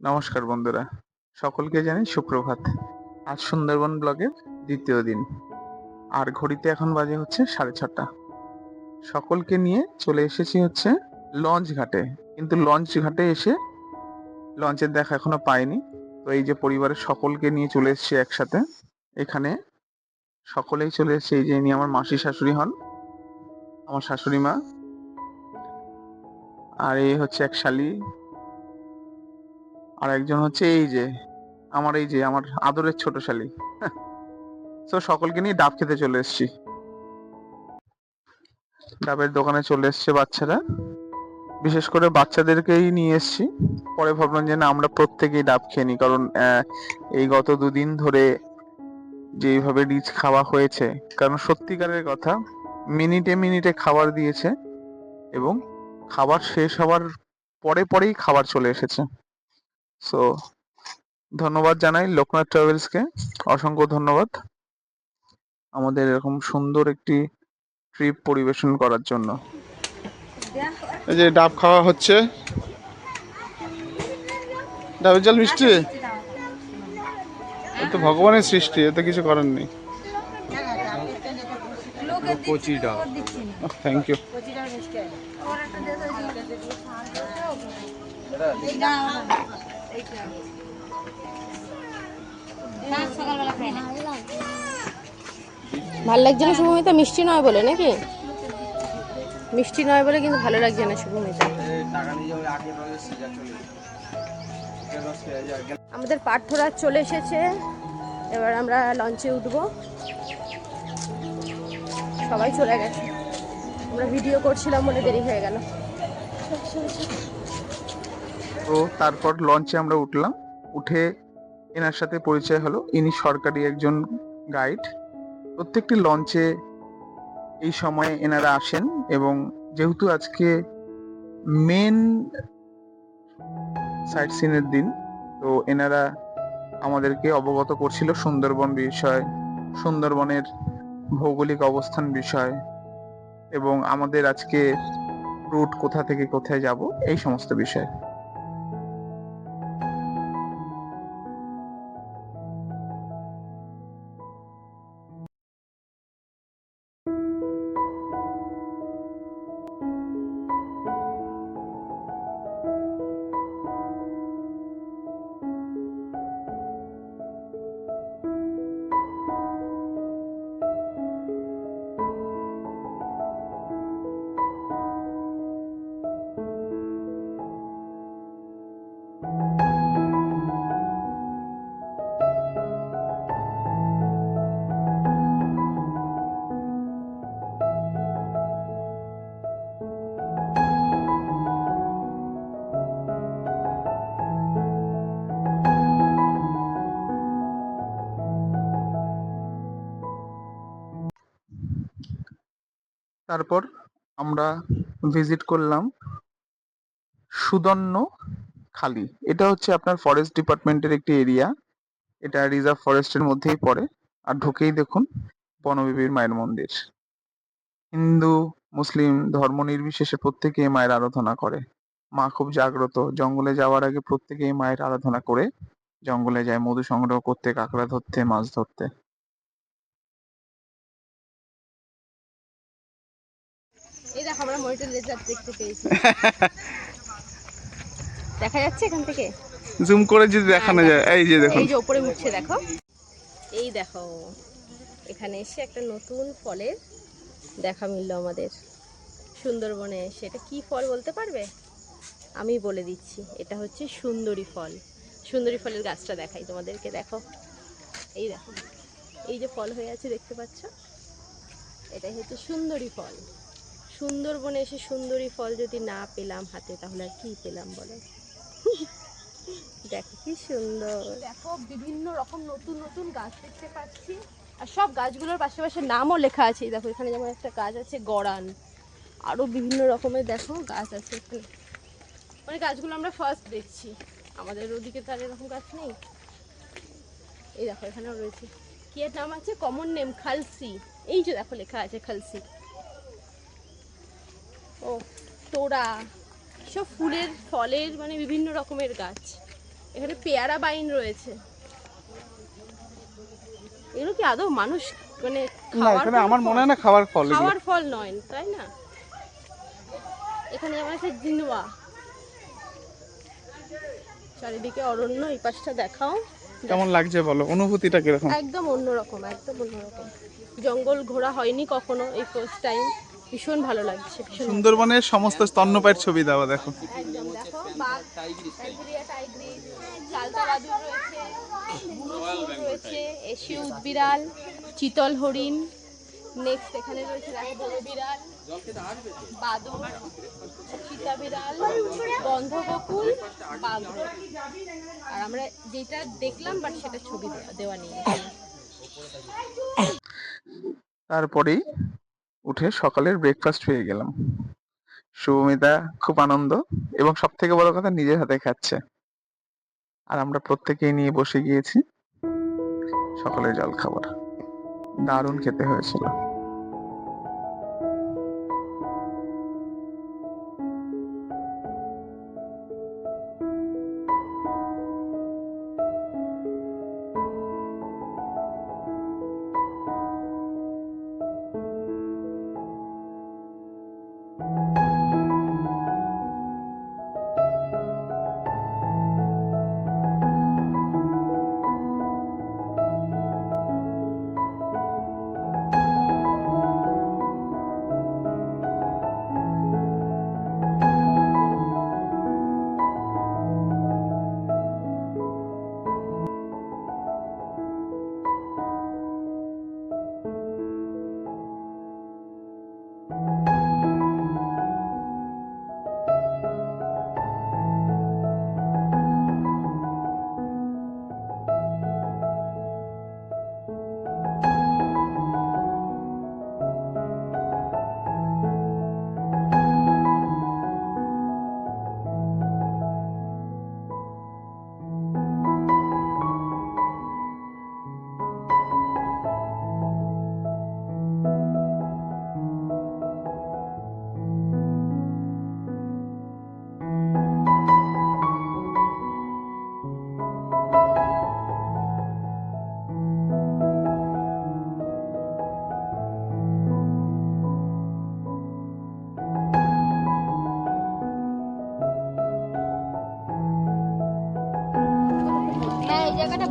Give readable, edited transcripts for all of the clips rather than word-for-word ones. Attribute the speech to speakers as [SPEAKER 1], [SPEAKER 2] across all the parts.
[SPEAKER 1] নমস্কার বন্ধুরা, সকলকে জানাই সুপ্রভাত। আজ সুন্দরবন ব্লগের দ্বিতীয় দিন, আর ঘড়িতে এখন বাজে হচ্ছে 6:30। সকলকে নিয়ে চলে এসেছি হচ্ছে লঞ্চ ঘাটে। কিন্তু লঞ্চ ঘাটে এসে লঞ্চের দেখা এখনো পাইনি। তো এই যে পরিবারের সকলকে নিয়ে চলে এসেছি একসাথে। এখানে সকলেই চলে এসেছে। এই যে ইনি আমার মাসি শাশুড়ি হন, আমার শাশুড়ি মা, আর এই হচ্ছে এক শালি, আর একজন হচ্ছে এই যে আমার আদরের ছোট শালি। তো সকলকে নিয়ে ডাব খেতে চলে এসেছি। ডাবের দোকানে চলে এসছে বাচ্চারা, বিশেষ করে বাচ্চাদেরকেই নিয়ে এসেছি। পরে ভাবলাম যে না, আমরা প্রত্যেকেই ডাব খেয়ে নিই, কারণ এই গত দুদিন ধরে যেইভাবে রিচ খাওয়া হয়েছে, কারণ সত্যিকারের কথা, মিনিটে মিনিটে খাবার দিয়েছে এবং খাবার শেষ হওয়ার পরে পরেই খাবার চলে এসেছে। সো ধন্যবাদ জানাই লোকনাথ ট্রাভেলসকে, অসংখ্য ধন্যবাদ আমাদের এরকম সুন্দর একটি ট্রিপ পরিবেশন করার জন্য। এই যে ডাব খাওয়া হচ্ছে। ডাবের জল মিষ্টি, এ তো ভগবানের সৃষ্টি, এতে কিছু করার নেই।
[SPEAKER 2] কচি ডাব।
[SPEAKER 1] Thank you.
[SPEAKER 3] ভাল লাগছে না শুভমিতা? মিষ্টি নয় বলে নাকি? মিষ্টি নয় বলে কিন্তু ভালো লাগছে না শুভমিতা। আমাদের পাঠরা চলে এসেছে, এবার আমরা লঞ্চে উঠবো। সবাই চলে গেছে, আমরা ভিডিও করছিলাম বলে দেরি হয়ে গেল।
[SPEAKER 1] তো তারপর লঞ্চে আমরা উঠলাম। উঠে এনার সাথে পরিচয় হলো। ইনি সরকারি একজন গাইড। প্রত্যেকটি লঞ্চে এই সময়ে এনারা আসেন, এবং যেহেতু আজকে মেন সাইট সিনের দিন, তো এনারা আমাদেরকে অবগত করছিল সুন্দরবন বিষয়, সুন্দরবনের ভৌগোলিক অবস্থান বিষয়, এবং আমাদের আজকে রুট কোথা থেকে কোথায় যাব, এই সমস্ত বিষয়। তারপর আমরা ভিজিট করলাম সুদর্ণ খালি। এটা হচ্ছে আপনার ফরেস্ট ডিপার্টমেন্টের একটি এরিয়া। এটা রিজার্ভ ফরেস্টের মধ্যেই পড়ে। আর ঢুকেই দেখুন বনবিবির মায়ের মন্দির। হিন্দু মুসলিম ধর্ম নির্বিশেষে প্রত্যেকে এই মায়ের আরাধনা করে। মা খুব জাগ্রত। জঙ্গলে যাওয়ার আগে প্রত্যেকে এই মায়ের আরাধনা করে জঙ্গলে যায় মধু সংগ্রহ করতে, কাঁকড়া ধরতে, মাছ ধরতে।
[SPEAKER 3] এই দেখো, আমরা মনিটর লেজার দেখতে পেয়েছি। দেখা যাচ্ছে এখান থেকে?
[SPEAKER 1] জুম করে যদি দেখানো যায়, এই যে দেখুন,
[SPEAKER 3] এই যে উপরে উঠছে দেখো। এই দেখো, এখানে এসে একটা নতুন ফলের দেখা মিললো আমাদের সুন্দরবনে এসে। এটা কি ফল বলতে পারবে? আমি বলে দিচ্ছি, এটা হচ্ছে সুন্দরী ফল। সুন্দরী ফলের গাছটা দেখাই তোমাদেরকে, দেখো। এই দেখো, এই যে ফল হয়ে আছে দেখতে পাচ্ছ, এটাই হচ্ছে সুন্দরী ফল। সুন্দরবনে এসে সুন্দরী ফল যদি না পেলাম হাতে, তাহলে আর কি পেলাম বলো? দেখো কি সুন্দর, দেখো বিভিন্ন রকম নতুন নতুন গাছ দেখতে পাচ্ছি। আর সব গাছগুলোর পাশে পাশে নামও লেখা আছে। দেখো এখানে যেমন একটা গাছ আছে গড়ান, আরো বিভিন্ন রকমের দেখো গাছ আছে এখানে। মানে গাছগুলো আমরা ফার্স্ট দেখছি, আমাদের ওদিকে তো আর এরকম গাছ নেই। এই দেখো এখানেও রয়েছে, কি এর নাম আছে, কমন নেম খালসি। এই যে দেখো লেখা আছে খালসি। ও তোড়া, সব ফুলের ফলের মানে বিভিন্ন রকমের গাছ। এখানে পেয়ারা বাইন রয়েছে। এগুলো কি আদৌ মানুষ মানে
[SPEAKER 1] না, এখানে আমার মনে হয় না খাওয়ার ফল,
[SPEAKER 3] খাওয়ার ফল নয়, তাই না? এখানে আমার আছে জিনওয়া। চারিদিকে অরণ্য, এই পাশটা দেখাও।
[SPEAKER 1] কেমন লাগছে বলো, অনুভূতিটা কিরকম?
[SPEAKER 3] একদম অন্যরকম, একদম অন্যরকম। জঙ্গল ঘোরা হয়নি কখনো, এই ফার্স্ট টাইম। ভীষণ ভালো লাগছে।
[SPEAKER 1] সুন্দরবনের সমস্ত স্তন্যপায়ীর ছবি দাও, দেখো।
[SPEAKER 3] একদম দেখো, বাঘ, টাইগ্রিয়া, টাইগ্রিস, চালতা বাদুড় রয়েছে, বুনো শুয়োর রয়েছে, এশীয় উদবিড়াল, চিতল হরিণ। নেক্সট এখানে রয়েছে দেখো বড় বিড়াল, বাদুড়, চিতা বিড়াল, গন্ধবকুল, বাঘ। আর আমরা যেটা দেখলাম বাট সেটা ছবি দেওয়া নেই।
[SPEAKER 1] তারপরেই উঠে সকালের ব্রেকফাস্ট পেয়ে গেলাম। শুভমিতা খুব আনন্দ, এবং সব থেকে বড় কথা নিজের হাতে খাচ্ছে, আর আমরা প্রত্যেকেই নিয়ে বসে গিয়েছি সকালের জল খাবার। দারুণ খেতে হয়েছিল।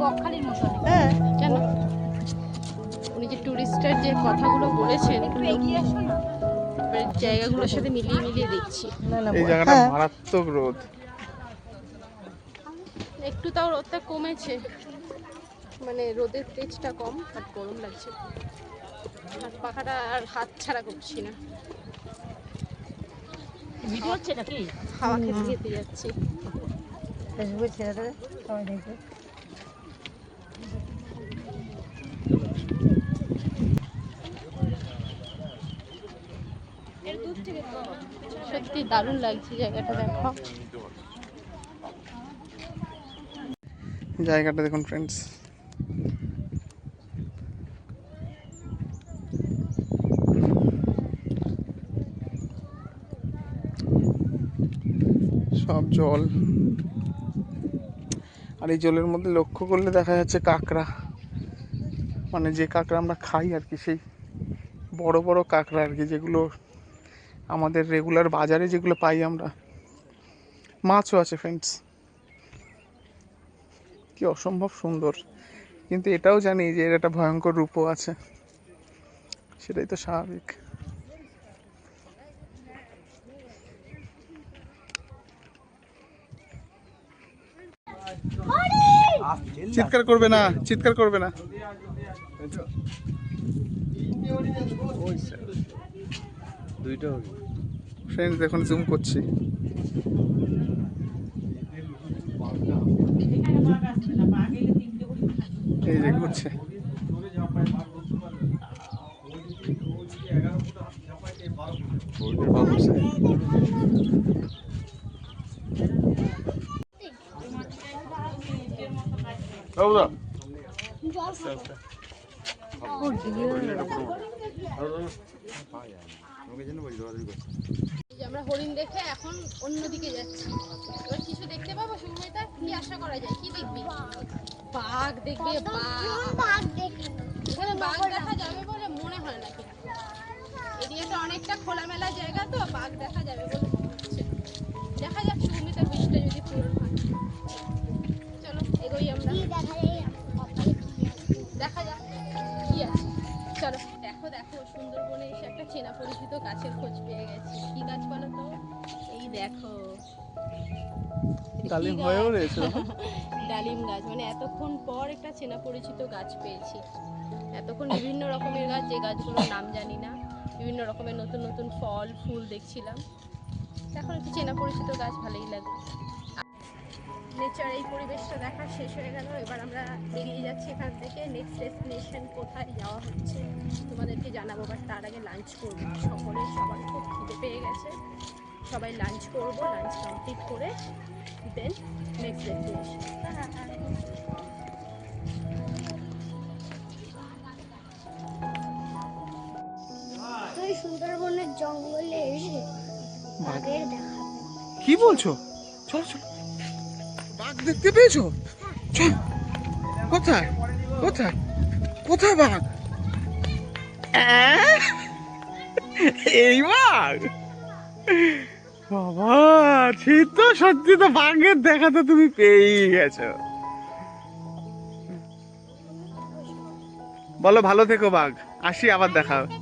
[SPEAKER 3] বকখালির মতো। হ্যাঁ, কেন? উনি যে টুরিস্টের যে কথাগুলো বলেছেন, একটু এগিয়ে আসো না, জায়গাগুলোর সাথে মিলিয়ে মিলিয়ে দেখছি।
[SPEAKER 1] এই জায়গাটা মারাত্মক রোদ।
[SPEAKER 3] একটু তাও রোদটা কমেছে, মানে রোদের তেজটা কম, বাট গরম লাগছে। হাত পাখাটা আর হাত ছাড়া করছি না। ভিডিও হচ্ছে নাকি? হাওয়া খেতে খেতে যাচ্ছি। ফেসবুকে ছেড়ে দেবে, সবাই দেখবে। সত্যি দারুণ লাগছে জায়গাটা, দেখো।
[SPEAKER 1] জায়গাটা দেখুন ফ্রেন্ডস, সব জল, আর এই জলের মধ্যে লক্ষ্য করলে দেখা যাচ্ছে কাঁকড়া, মানে যে কাঁকড়া আমরা খাই আর কি, সেই বড় বড় কাঁকড়া আর কি, যেগুলো আমাদের রেগুলার বাজারে যেগুলো পাই আমরা। মাছও আছে ফ্রেন্ডস, কি অসম্ভব সুন্দর। কিন্তু এটাও জানি যে এর একটা ভয়ঙ্কর রূপও আছে, সেটাই তো স্বাভাবিক। চিৎকার করবে না, চিৎকার করবে না ফ্রেন্ডস। দেখুন জুম করছি, এই যে ঘুরছে।
[SPEAKER 3] আমরা হরিণ দেখে এখন অন্যদিকে যাচ্ছি। এবার কিছু দেখতে পাবো সুমিতা? কি আশা জিজ্ঞাসা করা যায়, কি দেখবি? বাঘ দেখবে? এখানে বাঘ দেখা যাবে বলে মনে হয় না। এরিয়াটা অনেকটা খোলামেলা জায়গা, তো বাঘ দেখা যাবে বলে মনে হচ্ছে। দেখা যাক সুমিতার উইশটা যদি পূরণ হয়। চলো এগোই আমরা, দেখা যাক কি আছে। চলো। দেখো দেখো, সুন্দরবনে এসে একটা চেনা পরিচিত গাছের খোঁজ পেয়ে গেছি। কি গাছ বলো তো? এই দেখো,
[SPEAKER 1] ডালিম হয়েও রয়েছে।
[SPEAKER 3] ডালিম গাছ। মানে এতক্ষণ পর একটা চেনা পরিচিত গাছ পেয়েছি। এতক্ষণ বিভিন্ন রকমের গাছ, যে গাছগুলোর নাম জানি না, বিভিন্ন রকমের নতুন নতুন ফল ফুল দেখছিলাম। এখন একটু চেনা পরিচিত গাছ, ভালোই লাগলো। নেচার এই পরিবেশটা দেখা শেষ হয়ে গেল। এবার আমরা বেরিয়ে যাচ্ছি এখান থেকে। নেক্সট ডেস্টিনেশন কোথায় যাওয়া হচ্ছে তোমাদেরকে জানাবো, বাট তার আগে লাঞ্চ করবো। সবার খুব খিদে পেয়ে গেছে, সবাই লাঞ্চ করবো। লাঞ্চ কমপ্লিট করে দেন নেক্সট ডেস্টিনেশন।
[SPEAKER 2] সুন্দরবনের জঙ্গলে এসে বাঘের দেখা।
[SPEAKER 1] কি বলছো? চল চল, বাঘ দেখতে পেয়েছো? চল। কোথায় কোথায় কোথায় বাঘ? এই বাঘ? বাবা, ঠিক তো, সত্যি তো বাঘের দেখা তো তুমি পেয়েই গেছো। বলো ভালো থেকো বাঘ, আসি আবার দেখা হবে।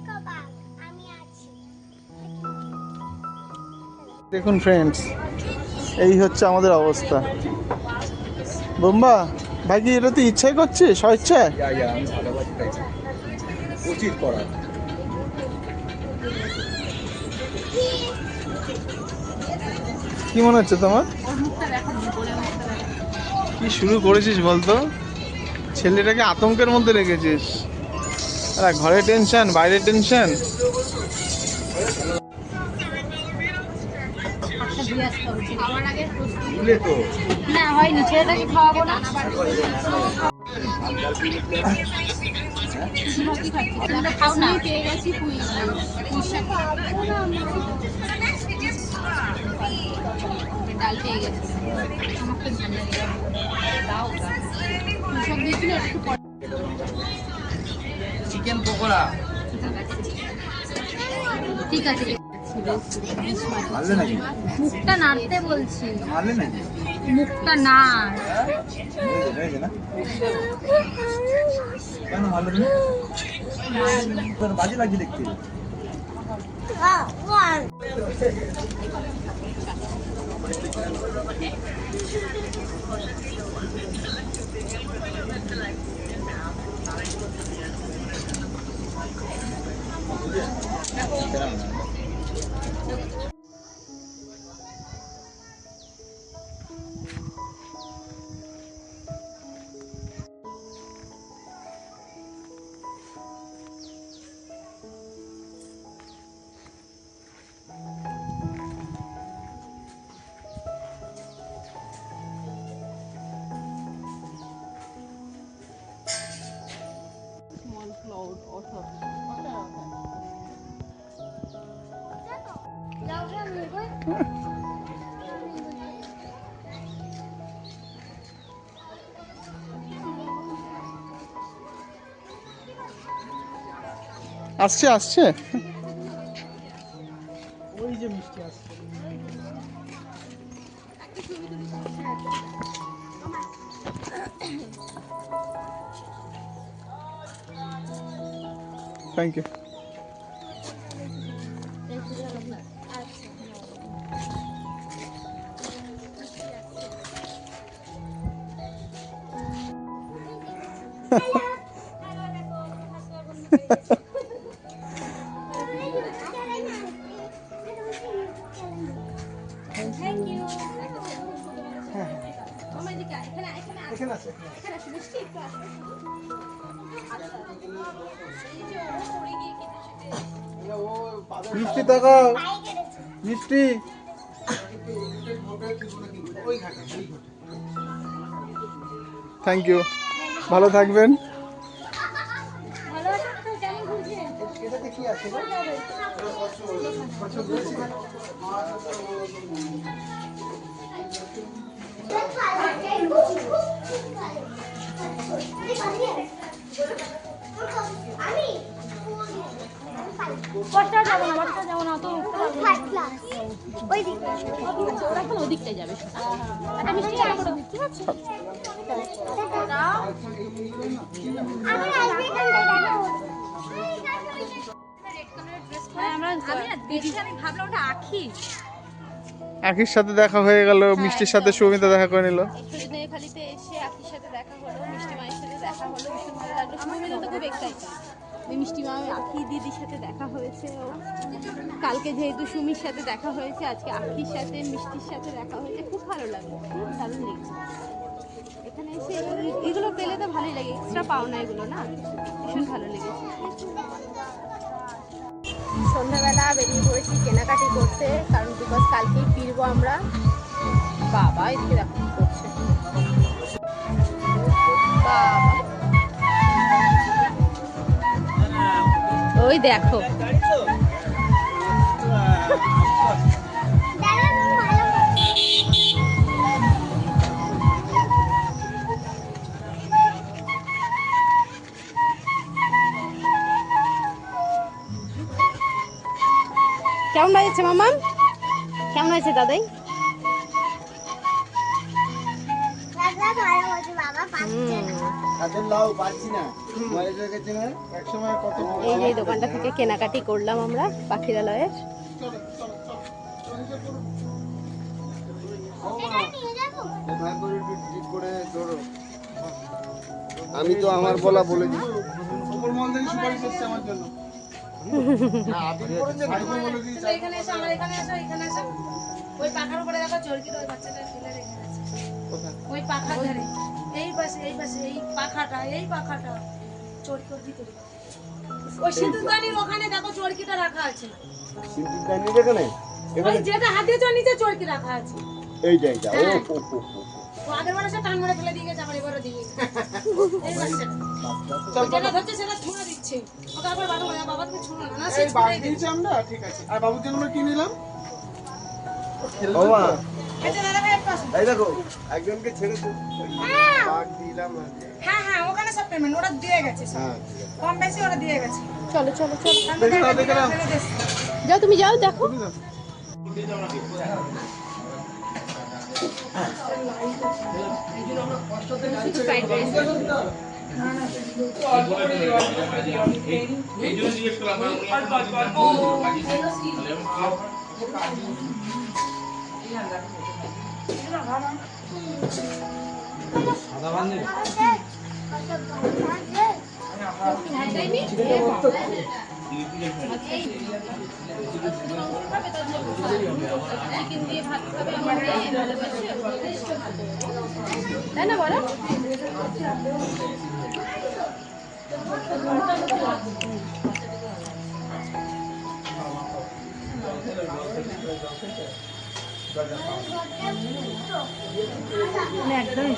[SPEAKER 1] দেখুন ফ্রেন্ডস, এই হচ্ছে আমাদের অবস্থা। বোম্বা ভাই, কি এটা তুই ইচ্ছাই করছিস, স্বেচ্ছায়?
[SPEAKER 4] উচিত করা।
[SPEAKER 1] কি মনে হচ্ছে তোমার? কি শুরু করেছিস বলতো? ছেলেটাকে আতঙ্কের মধ্যে রেখেছিস। ঘরে টেনশন, বাইরে টেনশন।
[SPEAKER 3] না হয়নি, ছেলেটাকে খাওয়াবো না। খাও না, পেয়ে গেছি ডাল পেয়ে গেছি।
[SPEAKER 4] চিকেন পকোড়া।
[SPEAKER 3] ঠিক আছে,
[SPEAKER 4] মারলে নাকি?
[SPEAKER 3] মুখটা নাড়তে বলছি,
[SPEAKER 4] মারলে নাকি?
[SPEAKER 3] মুখটা নাড়।
[SPEAKER 4] না কেন মারলে তুমি? তোর বাজে লাগছে দেখতে।
[SPEAKER 1] আসছে আসছে।
[SPEAKER 4] ওই যে মিষ্টি আসছে।
[SPEAKER 1] Thank you.
[SPEAKER 4] এখানে আছে।
[SPEAKER 1] মিষ্টি দেখাও, মিষ্টি। থ্যাংক ইউ, ভালো থাকবেন।
[SPEAKER 4] এটাতে কি আছে?
[SPEAKER 2] ভালো ফাইভ ক্লাস ওই দিকে
[SPEAKER 3] ওরা এখন ওদিকটায় যাবে।
[SPEAKER 2] একটা মিষ্টি আর করে দিচ্ছি আছে আমার আসবে এখানটায় দেখো
[SPEAKER 3] আমি ভাবলাম ওটা আখি।
[SPEAKER 1] আখির সাথে দেখা হয়ে গেল, মিষ্টির সাথে সুমিতা দেখা করে নিল।
[SPEAKER 3] খালিতে এসে আখির সাথে দেখা হলো, মিষ্টি মায়ের সাথে দেখা হলো, ভীষণ ভালো লাগলো। সুমিতা তো খুব এক্সাইটেড, মিষ্টি মা আখি দিদির সাথে দেখা হয়েছে। কালকে যেহেতু সুমির সাথে দেখা হয়েছে, আজকে আখির সাথে মিষ্টির সাথে দেখা হয়েছে, খুব ভালো লাগলো, খুব দারুণ লেগেছে। এখানে এসে এগুলো পেলে তো ভালোই লাগে, এক্সট্রা পাওনা এগুলো না, ভীষণ ভালো লেগেছে। সন্ধ্যাবেলা বেরিয়ে পড়েছি কেনাকাটি করতে, কারণ বিকজ কালকেই ফিরবো আমরা। বাবা এদিকে দেখো কি করছে, বাবা ওই দেখো। কেমন হয়েছে মামা, কেমন হয়েছে দাদাই? এই যে দোকানটা থেকে কেনাকাটি করলাম আমরা পাখিরালয়ের।
[SPEAKER 5] আমি তো আমার বলা বলে দিই।
[SPEAKER 6] ওই পাখার উপরে দেখো চরকিটা, ওই বাচ্চাটা ফেলে রেখে গেছে ওই পাখার ধারে, এই পাশে এই পাখাটা চরকির ভিতরে, ওই সিঁদুরদানির ওখানে দেখো চরকিটা রাখা আছে।
[SPEAKER 5] সিঁদুরদানির এখানে
[SPEAKER 6] ওই যেটা হাত দিয়েছো নিচে চরকি রাখা আছে,
[SPEAKER 5] এইটা
[SPEAKER 6] ও আগের বারে সে টান মেরে ফেলে দিয়ে গেছে, আমার এবারে দিয়ে গেছে। এই বাচ্চাটা যেটা ধরছে সেটা ছুঁড়ে দিচ্ছে, ওকে আবার বাবা তুমি ছুঁড়ো না, সে ছুঁড়ে দিচ্ছে।
[SPEAKER 1] আমরা ঠিক আছে। আর বাবুর জন্য আমরা কি নিলাম?
[SPEAKER 5] বাবা
[SPEAKER 6] এটা দাদা ভাই পাশে,
[SPEAKER 5] এই দেখো একজনকে ছেড়ে তো বাগ দিলাম।
[SPEAKER 6] হ্যাঁ ওখানে সব পেমেন্ট ওরা দিয়ে গেছে, সব
[SPEAKER 5] হ্যাঁ
[SPEAKER 6] কম বেশি ওরা দিয়ে গেছে।
[SPEAKER 3] চলো চলো চলো,
[SPEAKER 1] দেখে নাও, দেখে নাও।
[SPEAKER 3] যাও তুমি যাও দেখো। তাই না বলো?
[SPEAKER 6] একদমই